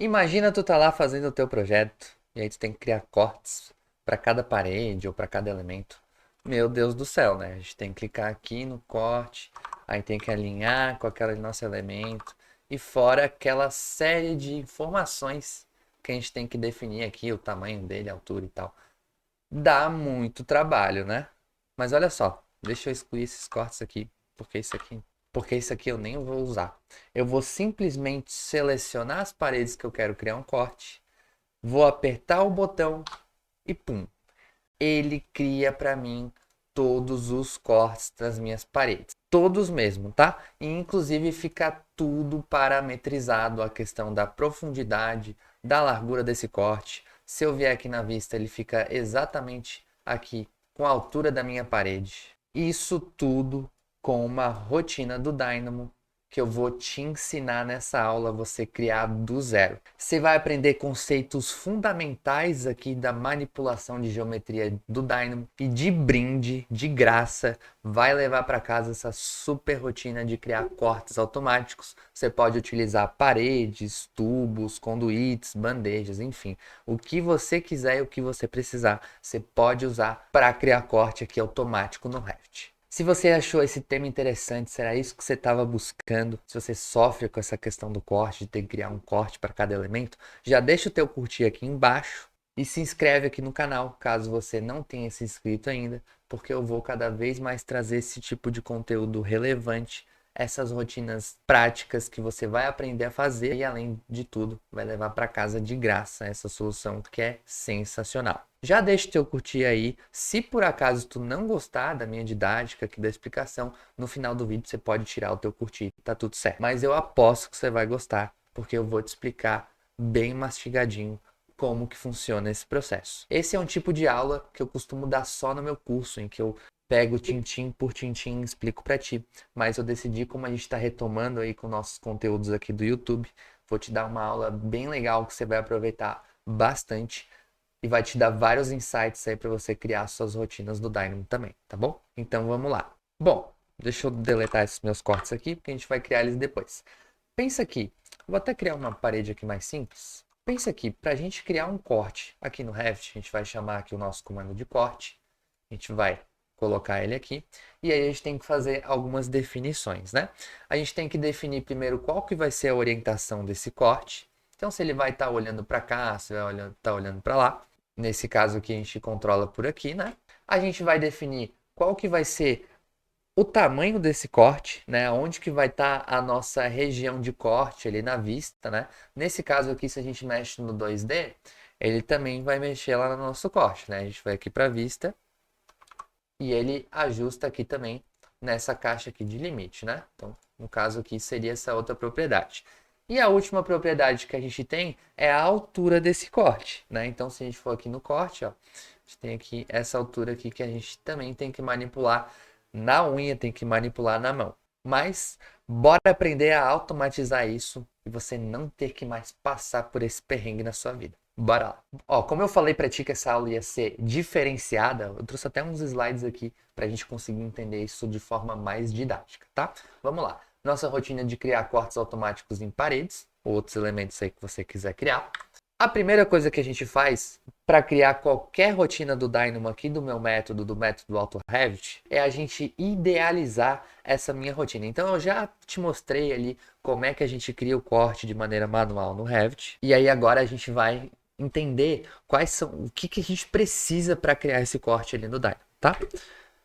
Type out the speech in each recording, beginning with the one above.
Imagina tu tá lá fazendo o teu projeto e aí tu tem que criar cortes para cada parede ou para cada elemento. Meu Deus do céu, né? A gente tem que clicar aqui no corte, aí tem que alinhar com aquele nosso elemento e fora aquela série de informações que a gente tem que definir aqui, o tamanho dele, a altura e tal. Dá muito trabalho, né? Mas olha só, deixa eu excluir esses cortes aqui, porque isso aqui eu nem vou usar. Eu vou simplesmente selecionar as paredes que eu quero criar um corte, vou apertar o botão e pum, ele cria para mim todos os cortes das minhas paredes. Todos mesmo, tá? E inclusive fica tudo parametrizado, a questão da profundidade, da largura desse corte. Se eu vier aqui na vista, ele fica exatamente aqui com a altura da minha parede. Isso tudo com uma rotina do Dynamo que eu vou te ensinar nessa aula você criar do zero. Você vai aprender conceitos fundamentais aqui da manipulação de geometria do Dynamo e de brinde, de graça, vai levar para casa essa super rotina de criar cortes automáticos. Você pode utilizar paredes, tubos, conduítes, bandejas, enfim, o que você quiser e o que você precisar, você pode usar para criar corte aqui automático no Revit. Se você achou esse tema interessante, será isso que você estava buscando? Se você sofre com essa questão do corte, de ter que criar um corte para cada elemento, já deixa o teu curtir aqui embaixo e se inscreve aqui no canal, caso você não tenha se inscrito ainda, porque eu vou cada vez mais trazer esse tipo de conteúdo relevante, essas rotinas práticas que você vai aprender a fazer e, além de tudo, vai levar para casa de graça essa solução que é sensacional. Já deixa o teu curtir aí. Se por acaso tu não gostar da minha didática aqui da explicação, no final do vídeo você pode tirar o teu curtir, tá tudo certo. Mas eu aposto que você vai gostar, porque eu vou te explicar bem mastigadinho como que funciona esse processo. Esse é um tipo de aula que eu costumo dar só no meu curso, em que eu pego tintim por tintim e explico para ti. Mas eu decidi, como a gente está retomando aí com nossos conteúdos aqui do YouTube, vou te dar uma aula bem legal que você vai aproveitar bastante e vai te dar vários insights aí para você criar suas rotinas do Dynamo também, tá bom? Então vamos lá. Bom, deixa eu deletar esses meus cortes aqui, porque a gente vai criar eles depois. Pensa aqui, vou até criar uma parede aqui mais simples. Pensa aqui, para a gente criar um corte aqui no Revit, a gente vai chamar aqui o nosso comando de corte, a gente vai colocar ele aqui, e aí a gente tem que fazer algumas definições, né? A gente tem que definir primeiro qual que vai ser a orientação desse corte. Então, se ele vai estar olhando para cá, se vai estar olhando para lá. Nesse caso aqui a gente controla por aqui, né? A gente vai definir qual que vai ser o tamanho desse corte, né? Onde que vai estar a nossa região de corte ali na vista, né? Nesse caso aqui, se a gente mexe no 2D, ele também vai mexer lá no nosso corte, né? A gente vai aqui para a vista e ele ajusta aqui também nessa caixa aqui de limite, né? Então, no caso aqui seria essa outra propriedade. E a última propriedade que a gente tem é a altura desse corte, né? Então, se a gente for aqui no corte, ó, a gente tem aqui essa altura aqui que a gente também tem que manipular na unha, tem que manipular na mão. Mas bora aprender a automatizar isso e você não ter que mais passar por esse perrengue na sua vida. Bora lá. Ó, como eu falei pra ti que essa aula ia ser diferenciada, eu trouxe até uns slides aqui pra gente conseguir entender isso de forma mais didática, tá? Vamos lá. Nossa rotina de criar cortes automáticos em paredes, ou outros elementos aí que você quiser criar. A primeira coisa que a gente faz para criar qualquer rotina do Dynamo aqui do meu método, do método AutoRevit, é a gente idealizar essa minha rotina. Então eu já te mostrei ali como é que a gente cria o corte de maneira manual no Revit. E aí agora a gente vai entender quais são, o que, que a gente precisa para criar esse corte ali no Dynamo, tá?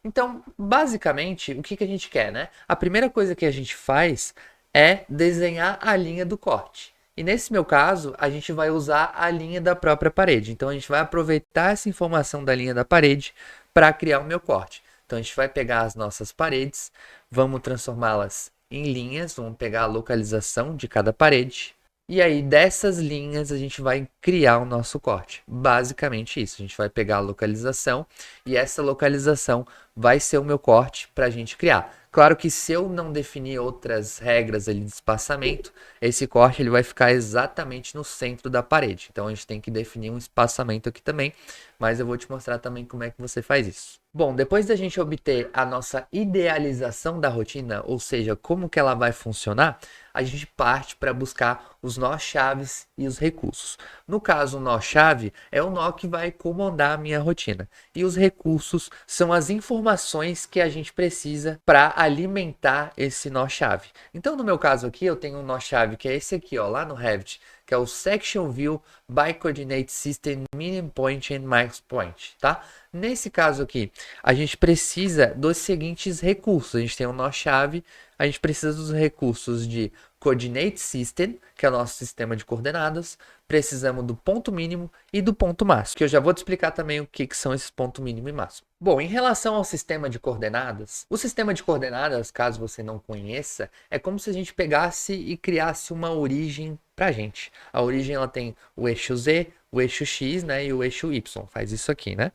Então, basicamente, o que, que a gente quer, né? A primeira coisa que a gente faz é desenhar a linha do corte. E nesse meu caso, a gente vai usar a linha da própria parede. Então, a gente vai aproveitar essa informação da linha da parede para criar o meu corte. Então, a gente vai pegar as nossas paredes, vamos transformá-las em linhas, vamos pegar a localização de cada parede. E aí, dessas linhas, a gente vai criar o nosso corte. Basicamente isso. A gente vai pegar a localização e essa localização vai ser o meu corte para a gente criar. Claro que se eu não definir outras regras ali de espaçamento, esse corte ele vai ficar exatamente no centro da parede. Então a gente tem que definir um espaçamento aqui também, mas eu vou te mostrar também como é que você faz isso. Bom, depois da gente obter a nossa idealização da rotina, ou seja, como que ela vai funcionar, a gente parte para buscar os nó-chaves e os recursos. No caso, o nó-chave é o nó que vai comandar a minha rotina. E os recursos são as informações que a gente precisa para alimentar esse nó-chave. Então, no meu caso aqui, eu tenho um nó-chave que é esse aqui, ó, lá no Revit, que é o Section View by Coordinate System Minimum Point and Max Point, tá? Nesse caso aqui, a gente precisa dos seguintes recursos. A gente tem um nó-chave, a gente precisa dos recursos de Coordinate System, que é o nosso sistema de coordenadas. Precisamos do ponto mínimo e do ponto máximo, que eu já vou te explicar também o que são esses ponto mínimo e máximo. Bom, em relação ao sistema de coordenadas, o sistema de coordenadas, caso você não conheça, é como se a gente pegasse e criasse uma origem pra gente. A origem ela tem o eixo Z, o eixo X, né, e o eixo Y. Faz isso aqui, né?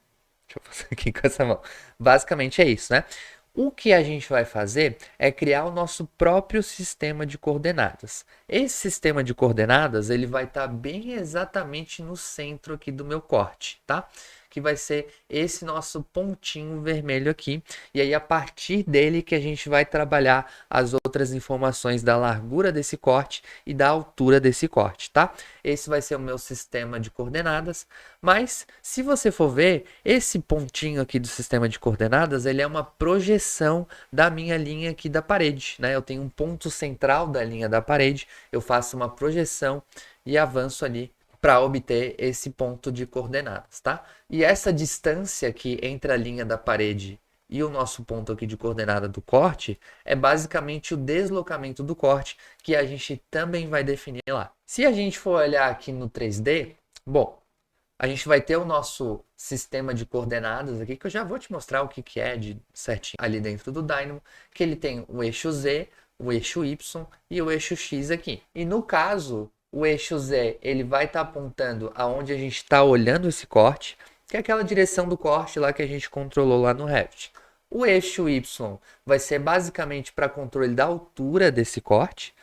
Deixa eu fazer aqui com essa mão. Basicamente é isso, né? O que a gente vai fazer é criar o nosso próprio sistema de coordenadas. Esse sistema de coordenadas, ele vai estar bem exatamente no centro aqui do meu corte, tá? Que vai ser esse nosso pontinho vermelho aqui. E aí, a partir dele que a gente vai trabalhar as outras informações da largura desse corte e da altura desse corte, tá? Esse vai ser o meu sistema de coordenadas. Mas, se você for ver, esse pontinho aqui do sistema de coordenadas, ele é uma projeção da minha linha aqui da parede, né? Eu tenho um ponto central da linha da parede, eu faço uma projeção e avanço ali para obter esse ponto de coordenadas, tá? E essa distância aqui entre a linha da parede e o nosso ponto aqui de coordenada do corte é basicamente o deslocamento do corte que a gente também vai definir lá. Se a gente for olhar aqui no 3D, bom, a gente vai ter o nosso sistema de coordenadas aqui, que eu já vou te mostrar o que é de certinho ali dentro do Dynamo, que ele tem o eixo Z, o eixo Y e o eixo X aqui. E no caso, o eixo Z ele vai estar apontando aonde a gente está olhando esse corte, que é aquela direção do corte lá que a gente controlou lá no Revit. O eixo Y vai ser basicamente para controle da altura desse corte.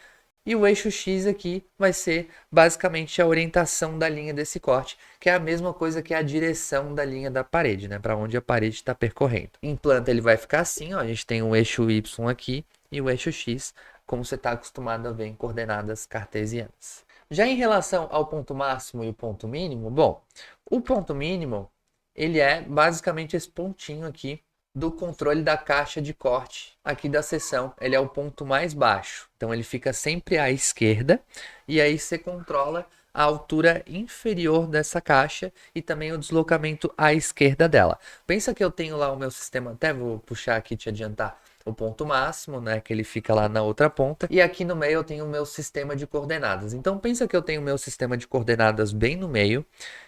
E o eixo X aqui vai ser basicamente a orientação da linha desse corte, que é a mesma coisa que a direção da linha da parede, né? Para onde a parede está percorrendo. Em planta ele vai ficar assim, ó, a gente tem o eixo Y aqui e o eixo X, como você está acostumado a ver em coordenadas cartesianas. Já em relação ao ponto máximo e o ponto mínimo, bom, o ponto mínimo ele é basicamente esse pontinho aqui do controle da caixa de corte aqui da seção. Ele é o ponto mais baixo, então ele fica sempre à esquerda e aí você controla a altura inferior dessa caixa e também o deslocamento à esquerda dela. Pensa que eu tenho lá o meu sistema, até vou puxar aqui e te adiantar, o ponto máximo, né, que ele fica lá na outra ponta, e aqui no meio eu tenho o meu sistema de coordenadas. Então pensa que eu tenho o meu sistema de coordenadas bem no meio,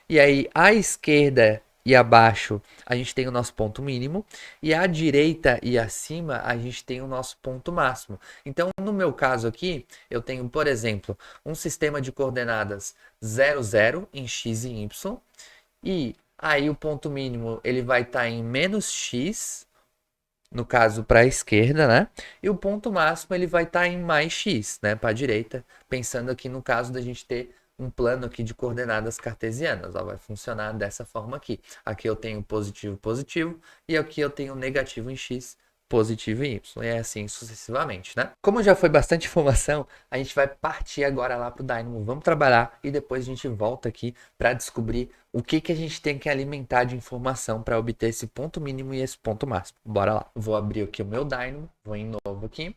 e aí à esquerda e abaixo a gente tem o nosso ponto mínimo e à direita e acima a gente tem o nosso ponto máximo. Então, no meu caso aqui, eu tenho, por exemplo, um sistema de coordenadas 0, 0 em x e y e aí o ponto mínimo ele vai estar em menos x, no caso para a esquerda, né? E o ponto máximo ele vai estar em mais x, né, para a direita, pensando aqui no caso da gente ter um plano aqui de coordenadas cartesianas, ó, vai funcionar dessa forma aqui. Aqui eu tenho positivo, positivo, e aqui eu tenho negativo em x, positivo em y, e assim sucessivamente, né? Como já foi bastante informação, a gente vai partir agora lá para o Dynamo, vamos trabalhar e depois a gente volta aqui para descobrir o que a gente tem que alimentar de informação para obter esse ponto mínimo e esse ponto máximo. Bora lá. Vou abrir aqui o meu Dynamo, vou em novo aqui,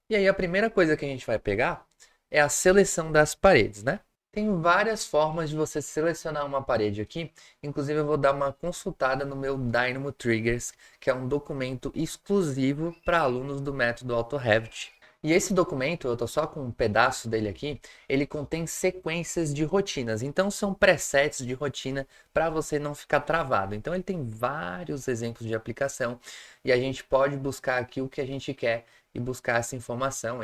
e aí a primeira coisa que a gente vai pegar é a seleção das paredes, né? Tem várias formas de você selecionar uma parede aqui. Inclusive, eu vou dar uma consultada no meu Dynamo Triggers, que é um documento exclusivo para alunos do método AutoRevit. E esse documento, eu estou só com um pedaço dele aqui, ele contém sequências de rotinas. Então, são presets de rotina para você não ficar travado. Então, ele tem vários exemplos de aplicação e a gente pode buscar aqui o que a gente quer e buscar essa informação,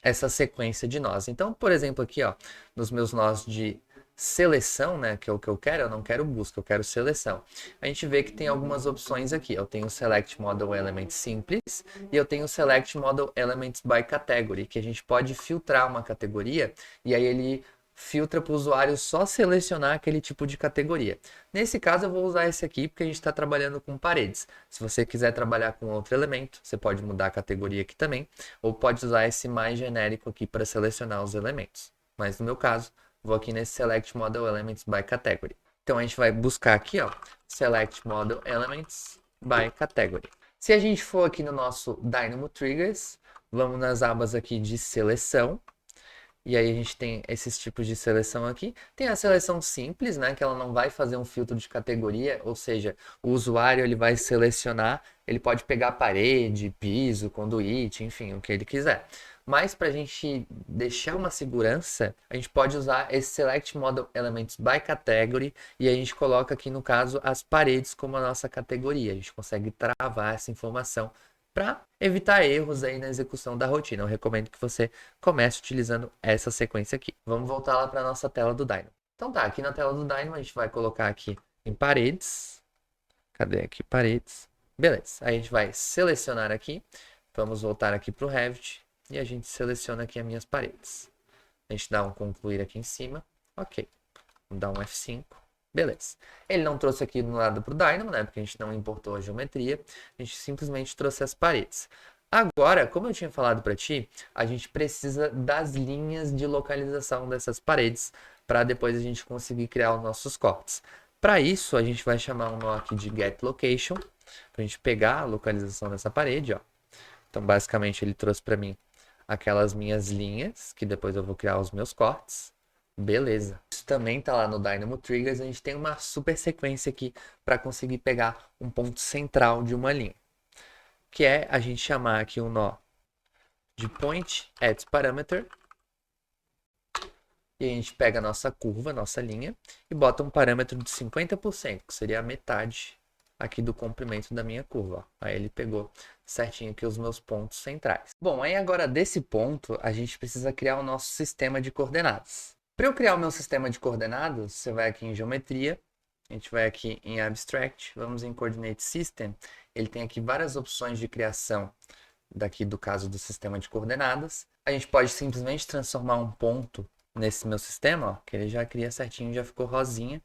essa sequência de nós. Então, por exemplo, aqui, ó, nos meus nós de seleção, né, que é o que eu quero, eu não quero busca, eu quero seleção. A gente vê que tem algumas opções aqui. Eu tenho Select Model Elements Simples e eu tenho Select Model Elements by Category, que a gente pode filtrar uma categoria e aí ele filtra para o usuário só selecionar aquele tipo de categoria. Nesse caso, eu vou usar esse aqui porque a gente está trabalhando com paredes. Se você quiser trabalhar com outro elemento, você pode mudar a categoria aqui também, ou pode usar esse mais genérico aqui para selecionar os elementos. Mas no meu caso, vou aqui nesse Select Model Elements by Category. Então a gente vai buscar aqui, ó, Select Model Elements by Category. Se a gente for aqui no nosso Dynamo Triggers, vamos nas abas aqui de seleção. E aí a gente tem esses tipos de seleção aqui. Tem a seleção simples, né, que ela não vai fazer um filtro de categoria, ou seja, o usuário ele vai selecionar, ele pode pegar parede, piso, conduíte, enfim, o que ele quiser. Mas para a gente deixar uma segurança, a gente pode usar esse Select Model Elements by Category e a gente coloca aqui, no caso, as paredes como a nossa categoria. A gente consegue travar essa informação para evitar erros aí na execução da rotina. Eu recomendo que você comece utilizando essa sequência aqui. Vamos voltar lá para a nossa tela do Dynamo. Então tá, aqui na tela do Dynamo a gente vai colocar aqui em paredes. Cadê aqui? Paredes. Beleza, aí a gente vai selecionar aqui. Vamos voltar aqui para o Revit e a gente seleciona aqui as minhas paredes. A gente dá um concluir aqui em cima. Ok. Vamos dar um F5. Beleza. Ele não trouxe aqui no lado para o Dynamo, né? Porque a gente não importou a geometria. A gente simplesmente trouxe as paredes. Agora, como eu tinha falado para ti, a gente precisa das linhas de localização dessas paredes para depois a gente conseguir criar os nossos cortes. Para isso, a gente vai chamar um nó aqui de getLocation, para a gente pegar a localização dessa parede, ó. Então, basicamente, ele trouxe para mim aquelas minhas linhas, que depois eu vou criar os meus cortes. Beleza. Isso também está lá no Dynamo Triggers. A gente tem uma super sequência aqui para conseguir pegar um ponto central de uma linha. Que é a gente chamar aqui um nó de Point at Parameter. E a gente pega a nossa curva, nossa linha, e bota um parâmetro de 50%, que seria a metade aqui do comprimento da minha curva. Ó. Aí ele pegou certinho aqui os meus pontos centrais. Bom, aí agora desse ponto, a gente precisa criar o nosso sistema de coordenadas. Para eu criar o meu sistema de coordenadas, você vai aqui em Geometria, a gente vai aqui em Abstract, vamos em Coordinate System. Ele tem aqui várias opções de criação daqui do caso do sistema de coordenadas. A gente pode simplesmente transformar um ponto nesse meu sistema, ó, que ele já cria certinho, já ficou rosinha.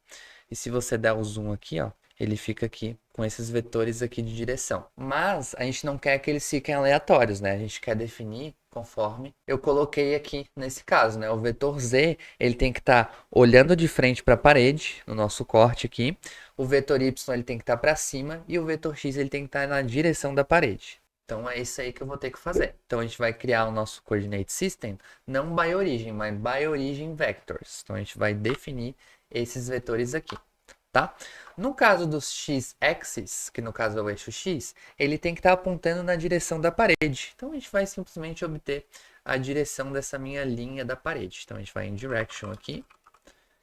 E se você der o zoom aqui, ó, ele fica aqui com esses vetores aqui de direção. Mas a gente não quer que eles fiquem aleatórios, né? A gente quer definir conforme eu coloquei aqui nesse caso, né? O vetor Z, ele tem que estar olhando de frente para a parede, no nosso corte aqui. O vetor Y, ele tem que estar para cima e o vetor X, ele tem que estar na direção da parede. Então é isso aí que eu vou ter que fazer. Então a gente vai criar o nosso Coordinate System, não by origin, mas by origin vectors. Então a gente vai definir esses vetores aqui, tá? No caso dos x-axis, que no caso é o eixo x, ele tem que estar apontando na direção da parede. Então a gente vai simplesmente obter a direção dessa minha linha da parede. Então a gente vai em Direction aqui,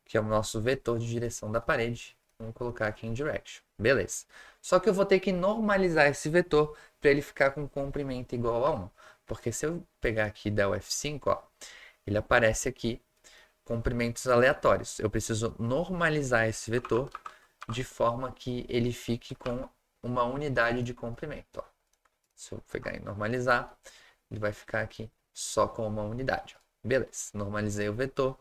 que é o nosso vetor de direção da parede. Vamos colocar aqui em Direction. Beleza. Só que eu vou ter que normalizar esse vetor para ele ficar com comprimento igual a 1. Porque se eu pegar aqui e der o F5, ó, ele aparece aqui comprimentos aleatórios. Eu preciso normalizar esse vetor de forma que ele fique com uma unidade de comprimento. Ó. Se eu pegar e normalizar, ele vai ficar aqui só com uma unidade. Ó. Beleza, normalizei o vetor.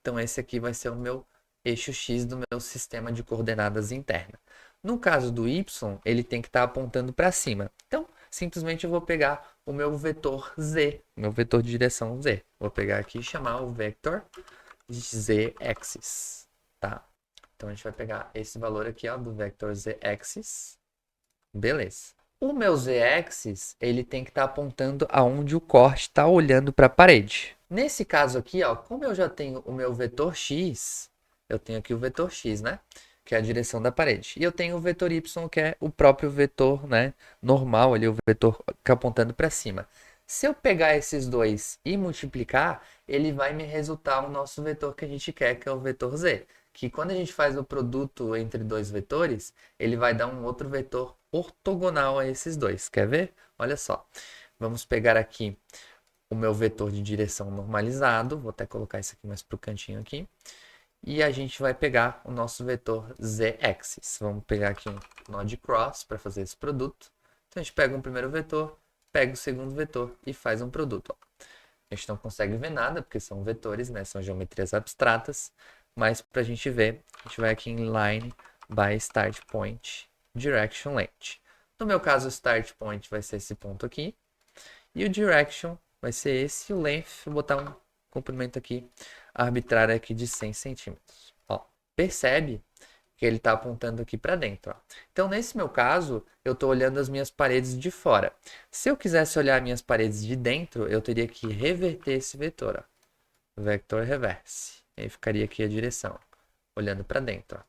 Então esse aqui vai ser o meu eixo X do meu sistema de coordenadas interna. No caso do Y, ele tem que estar apontando para cima. Então, simplesmente eu vou pegar o meu vetor Z, meu vetor de direção Z. Vou pegar aqui e chamar o vector Z-axis, tá? Então, a gente vai pegar esse valor aqui, ó, do vector Z-axis. Beleza. O meu Z-axis, ele tem que estar apontando aonde o corte está olhando para a parede. Nesse caso aqui, ó, como eu já tenho o meu vetor X, eu tenho aqui o vetor X, né? Que é a direção da parede. E eu tenho o vetor Y, que é o próprio vetor, né? Normal ali, o vetor apontando para cima. Se eu pegar esses dois e multiplicar, ele vai me resultar o nosso vetor que a gente quer, que é o vetor Z. Que quando a gente faz o produto entre dois vetores, ele vai dar um outro vetor ortogonal a esses dois. Quer ver? Olha só. Vamos pegar aqui o meu vetor de direção normalizado. Vou até colocar isso aqui mais para o cantinho aqui. E a gente vai pegar o nosso vetor Z-axis. Vamos pegar aqui um nó de cross para fazer esse produto. Então a gente pega um primeiro vetor, pega o segundo vetor e faz um produto. Ó. A gente não consegue ver nada, porque são vetores, né? São geometrias abstratas. Mas para a gente ver, a gente vai aqui em Line by Start Point Direction Length. No meu caso, o Start Point vai ser esse ponto aqui. E o Direction vai ser esse. E o Length, vou botar um comprimento aqui arbitrário aqui de 100 centímetros. Ó, percebe que ele está apontando aqui para dentro. Ó. Então, nesse meu caso, eu estou olhando as minhas paredes de fora. Se eu quisesse olhar minhas paredes de dentro, eu teria que reverter esse vetor. Ó. Vector reverse. E aí ficaria aqui a direção, olhando para dentro. Ó.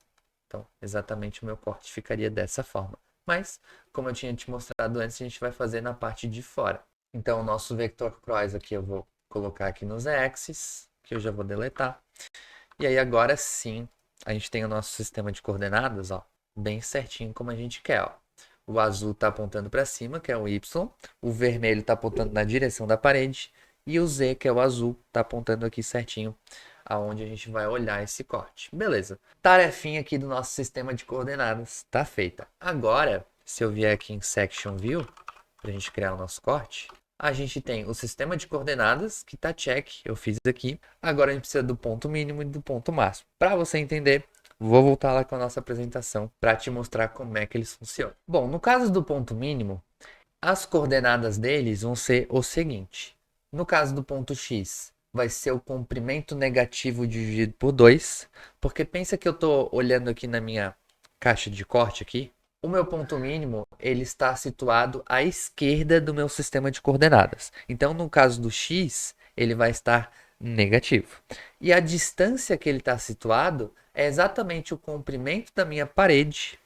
Então, exatamente o meu corte ficaria dessa forma. Mas, como eu tinha te mostrado antes, a gente vai fazer na parte de fora. Então, o nosso vector cross aqui eu vou colocar aqui nos z-axis, que eu já vou deletar. E aí, agora sim, a gente tem o nosso sistema de coordenadas, ó, bem certinho como a gente quer, ó. O azul está apontando para cima, que é o Y. O vermelho está apontando na direção da parede. E o Z, que é o azul, está apontando aqui certinho aonde a gente vai olhar esse corte. Beleza. Tarefinha aqui do nosso sistema de coordenadas está feita. Agora, se eu vier aqui em Section View, para a gente criar o nosso corte, a gente tem o sistema de coordenadas, que está check, eu fiz aqui. Agora a gente precisa do ponto mínimo e do ponto máximo. Para você entender, vou voltar lá com a nossa apresentação para te mostrar como é que eles funcionam. Bom, no caso do ponto mínimo, as coordenadas deles vão ser o seguinte. No caso do ponto x, vai ser o comprimento negativo dividido por 2, porque pensa que eu estou olhando aqui na minha caixa de corte aqui. O meu ponto mínimo, ele está situado à esquerda do meu sistema de coordenadas. Então, no caso do x, ele vai estar negativo. E a distância que ele está situado é exatamente o comprimento da minha parede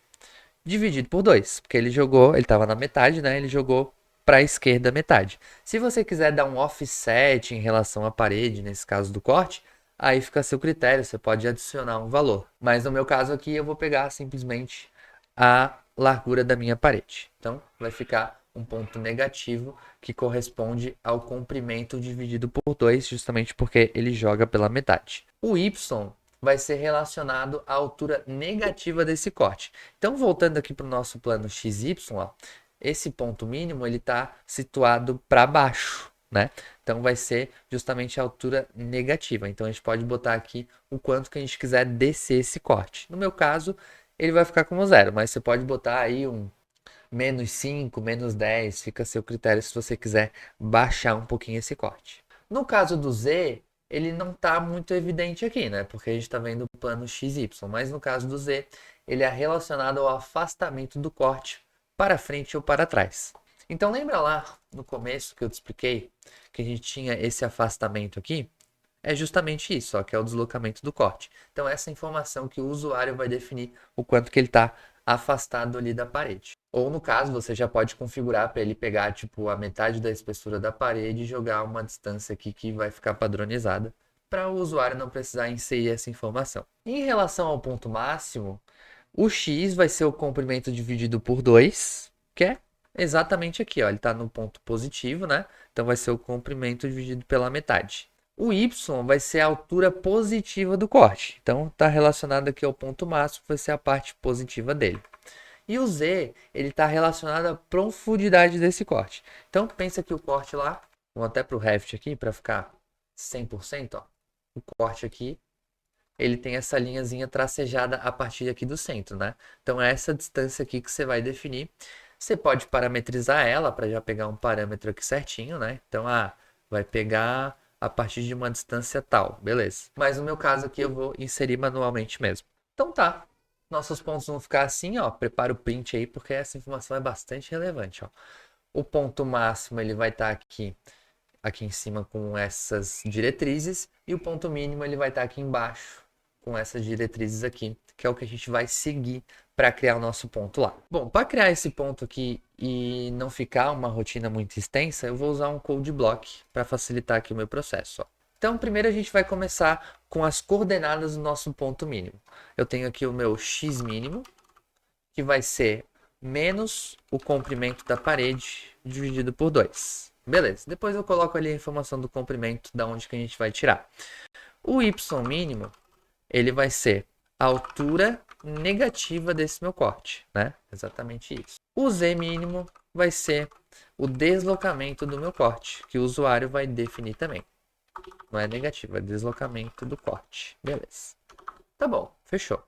dividido por 2, porque ele estava na metade, né? Ele jogou para a esquerda metade. Se você quiser dar um offset em relação à parede, nesse caso do corte, aí fica a seu critério, você pode adicionar um valor. Mas no meu caso aqui, eu vou pegar simplesmente a largura da minha parede. Então, vai ficar um ponto negativo que corresponde ao comprimento dividido por 2, justamente porque ele joga pela metade. O y vai ser relacionado à altura negativa desse corte. Então, voltando aqui para o nosso plano XY, ó, esse ponto mínimo ele está situado para baixo, né? Então, vai ser justamente a altura negativa. Então, a gente pode botar aqui o quanto que a gente quiser descer esse corte. No meu caso, ele vai ficar como zero, mas você pode botar aí um menos 5, menos 10, fica a seu critério se você quiser baixar um pouquinho esse corte. No caso do Z, ele não está muito evidente aqui, né? Porque a gente está vendo o plano XY, mas no caso do Z, ele é relacionado ao afastamento do corte para frente ou para trás. Então lembra lá no começo que eu te expliquei que a gente tinha esse afastamento aqui? É justamente isso, ó, que é o deslocamento do corte. Então essa informação que o usuário vai definir o quanto que ele está afastado ali da parede. Ou no caso, você já pode configurar para ele pegar tipo a metade da espessura da parede e jogar uma distância aqui que vai ficar padronizada para o usuário não precisar inserir essa informação. Em relação ao ponto máximo, o x vai ser o comprimento dividido por 2, que é exatamente aqui, ó, ele está no ponto positivo, né? Então vai ser o comprimento dividido pela metade. O y vai ser a altura positiva do corte. Então, está relacionado aqui ao ponto máximo, vai ser a parte positiva dele. E o z, ele está relacionado à profundidade desse corte. Então, pensa que o corte lá, vou até para o Revit aqui, para ficar 100%, ó. O corte aqui, ele tem essa linhazinha tracejada a partir aqui do centro, né? Então, é essa distância aqui que você vai definir. Você pode parametrizar ela, para já pegar um parâmetro aqui certinho, né? Então, vai pegar a partir de uma distância tal, beleza. Mas no meu caso aqui eu vou inserir manualmente mesmo. Então tá, nossos pontos vão ficar assim, ó, prepara o print aí porque essa informação é bastante relevante, ó. O ponto máximo ele vai estar aqui em cima com essas diretrizes e o ponto mínimo ele vai estar aqui embaixo com essas diretrizes aqui, que é o que a gente vai seguir para criar o nosso ponto lá. Bom, para criar esse ponto aqui e não ficar uma rotina muito extensa, eu vou usar um code block para facilitar aqui o meu processo. Ó. Então, primeiro a gente vai começar com as coordenadas do nosso ponto mínimo. Eu tenho aqui o meu x mínimo, que vai ser menos o comprimento da parede dividido por 2. Beleza, depois eu coloco ali a informação do comprimento, da onde que a gente vai tirar. O y mínimo, ele vai ser a altura negativa desse meu corte, né? Exatamente isso. O z mínimo vai ser o deslocamento do meu corte, que o usuário vai definir também. Não é negativo, é deslocamento do corte. Beleza. Tá bom, fechou.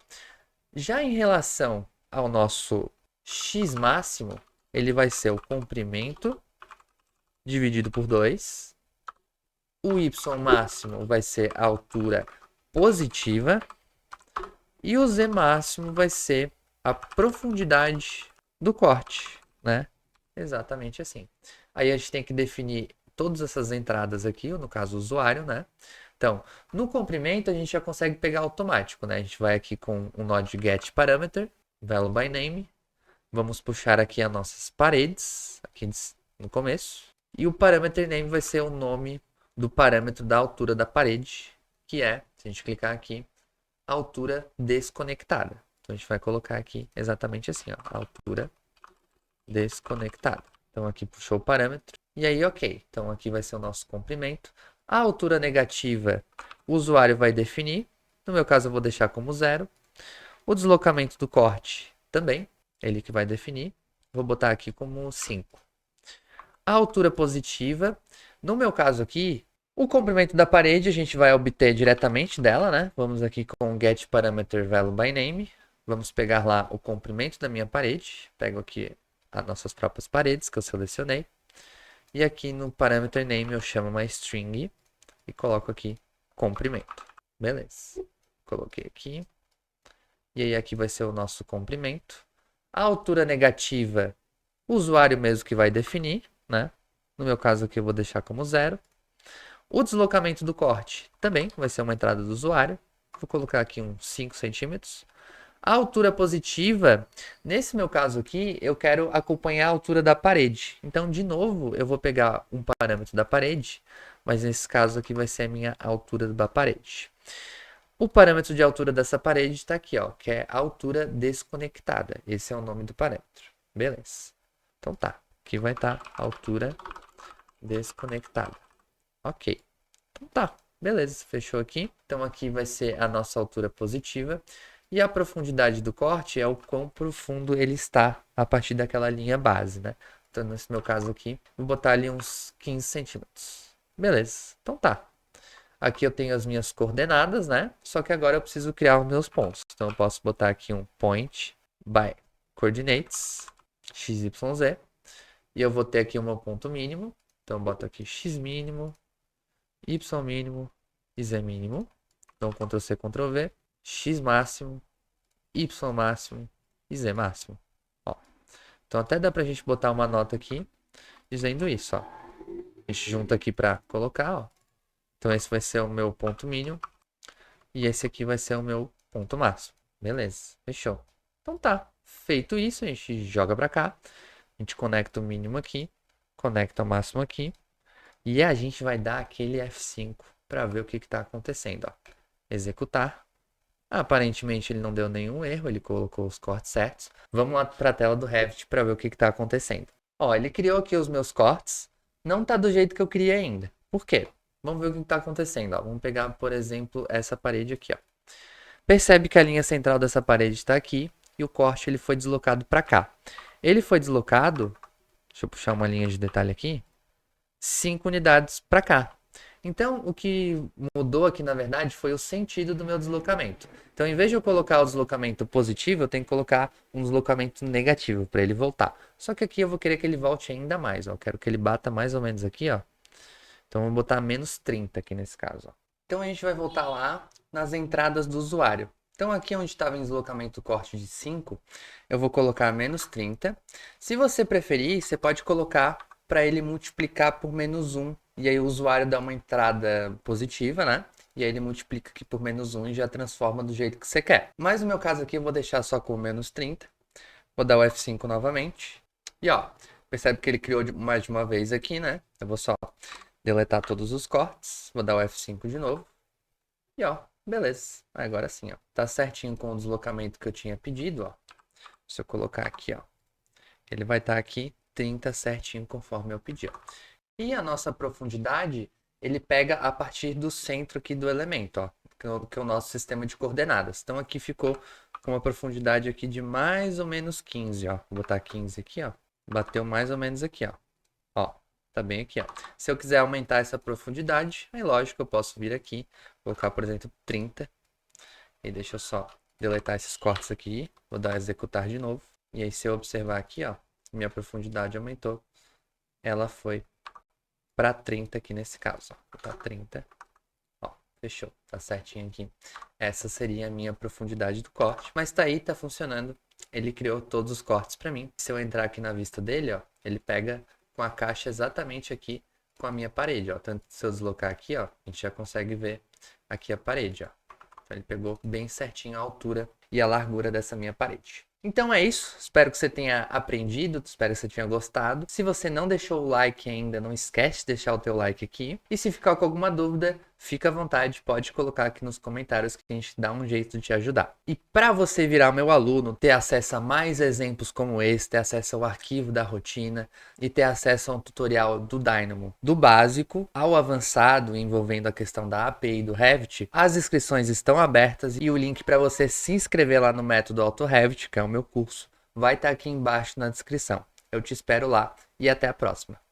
Já em relação ao nosso x máximo, ele vai ser o comprimento dividido por 2. O y máximo vai ser a altura positiva. E o z máximo vai ser a profundidade do corte, né? Exatamente assim. Aí a gente tem que definir todas essas entradas aqui, no caso o usuário, né? Então, no comprimento a gente já consegue pegar automático, né? A gente vai aqui com o node getParameter, value by name. Vamos puxar aqui as nossas paredes, aqui no começo. E o parameter name vai ser o nome do parâmetro da altura da parede, que é, se a gente clicar aqui, altura desconectada. Então a gente vai colocar aqui exatamente assim, ó, altura desconectada. Então aqui puxou o parâmetro. E aí, ok. Então aqui vai ser o nosso comprimento. A altura negativa, o usuário vai definir. No meu caso, eu vou deixar como 0. O deslocamento do corte também, ele que vai definir. Vou botar aqui como 5. A altura positiva, no meu caso aqui, o comprimento da parede a gente vai obter diretamente dela, né? Vamos aqui com getParameter value by name. Vamos pegar lá o comprimento da minha parede. Pego aqui as nossas próprias paredes que eu selecionei. E aqui no parameter name eu chamo uma string e coloco aqui comprimento. Beleza. Coloquei aqui. E aí aqui vai ser o nosso comprimento. A altura negativa, o usuário mesmo que vai definir, né? No meu caso aqui eu vou deixar como 0. O deslocamento do corte também vai ser uma entrada do usuário. Vou colocar aqui uns 5 centímetros. A altura positiva, nesse meu caso aqui, eu quero acompanhar a altura da parede. Então, de novo, eu vou pegar um parâmetro da parede, mas nesse caso aqui vai ser a minha altura da parede. O parâmetro de altura dessa parede está aqui, ó, que é a altura desconectada. Esse é o nome do parâmetro. Beleza. Então tá, aqui vai estar a altura desconectada. Ok. Então tá, beleza, fechou aqui. Então aqui vai ser a nossa altura positiva. E a profundidade do corte é o quão profundo ele está a partir daquela linha base, né? Então nesse meu caso aqui, vou botar ali uns 15 centímetros. Beleza, então tá. Aqui eu tenho as minhas coordenadas, né? Só que agora eu preciso criar os meus pontos. Então eu posso botar aqui um point by coordinates, x, y, z. E eu vou ter aqui o meu ponto mínimo. Então eu boto aqui x mínimo, y mínimo e z mínimo. Então Ctrl C, Ctrl V, x máximo, y máximo e z máximo. Ó. Então até dá pra gente botar uma nota aqui dizendo isso, ó. A gente junta aqui para colocar, ó. Então esse vai ser o meu ponto mínimo e esse aqui vai ser o meu ponto máximo. Beleza, fechou. Então tá, feito isso, a gente joga para cá. A gente conecta o mínimo aqui, conecta o máximo aqui. E a gente vai dar aquele F5 para ver o que está acontecendo. Ó. Executar. Aparentemente ele não deu nenhum erro, ele colocou os cortes certos. Vamos lá para a tela do Revit para ver o que está acontecendo. Ó, ele criou aqui os meus cortes. Não está do jeito que eu queria ainda. Por quê? Vamos ver o que está acontecendo. Ó. Vamos pegar, por exemplo, essa parede aqui. Ó. Percebe que a linha central dessa parede está aqui e o corte ele foi deslocado para cá. Ele foi deslocado, deixa eu puxar uma linha de detalhe aqui, 5 unidades para cá. Então, o que mudou aqui, na verdade, foi o sentido do meu deslocamento. Então, em vez de eu colocar o deslocamento positivo, eu tenho que colocar um deslocamento negativo para ele voltar. Só que aqui eu vou querer que ele volte ainda mais. Ó. Eu quero que ele bata mais ou menos aqui, ó. Então, vou botar menos 30 aqui nesse caso. Ó. Então, a gente vai voltar lá nas entradas do usuário. Então, aqui onde estava em deslocamento corte de 5, eu vou colocar menos 30. Se você preferir, você pode colocar para ele multiplicar por menos 1. E aí o usuário dá uma entrada positiva, né? E aí ele multiplica aqui por menos 1 e já transforma do jeito que você quer. Mas no meu caso aqui eu vou deixar só com menos 30. Vou dar o F5 novamente. E ó, percebe que ele criou mais de uma vez aqui, né? Eu vou só deletar todos os cortes. Vou dar o F5 de novo. E ó, beleza. Agora sim, ó. Tá certinho com o deslocamento que eu tinha pedido, ó. Se eu colocar aqui, ó. Ele vai estar aqui 30 certinho conforme eu pedi, ó. E a nossa profundidade, ele pega a partir do centro aqui do elemento, ó, que é o nosso sistema de coordenadas. Então aqui ficou com uma profundidade aqui de mais ou menos 15, ó. Vou botar 15 aqui, ó. Bateu mais ou menos aqui, ó. Ó, tá bem aqui, ó. Se eu quiser aumentar essa profundidade, aí lógico, eu posso vir aqui, colocar, por exemplo, 30. E deixa eu só deletar esses cortes aqui. Vou dar executar de novo. E aí, se eu observar aqui, ó, minha profundidade aumentou. Ela foi para 30 aqui nesse caso, ó. Vou botar 30. Ó, fechou. Tá certinho aqui. Essa seria a minha profundidade do corte. Mas tá aí, tá funcionando. Ele criou todos os cortes para mim. Se eu entrar aqui na vista dele, ó, ele pega com a caixa exatamente aqui com a minha parede, ó. Tanto se eu deslocar aqui, ó, a gente já consegue ver aqui a parede, ó. Então ele pegou bem certinho a altura e a largura dessa minha parede. Então é isso, espero que você tenha aprendido, espero que você tenha gostado. Se você não deixou o like ainda, não esquece de deixar o teu like aqui. E se ficar com alguma dúvida, fica à vontade, pode colocar aqui nos comentários que a gente dá um jeito de te ajudar. E para você virar meu aluno, ter acesso a mais exemplos como esse, ter acesso ao arquivo da rotina e ter acesso a um tutorial do Dynamo, do básico ao avançado, envolvendo a questão da API do Revit, as inscrições estão abertas e o link para você se inscrever lá no método AutoRevit, que é o meu curso, vai estar aqui embaixo na descrição. Eu te espero lá e até a próxima.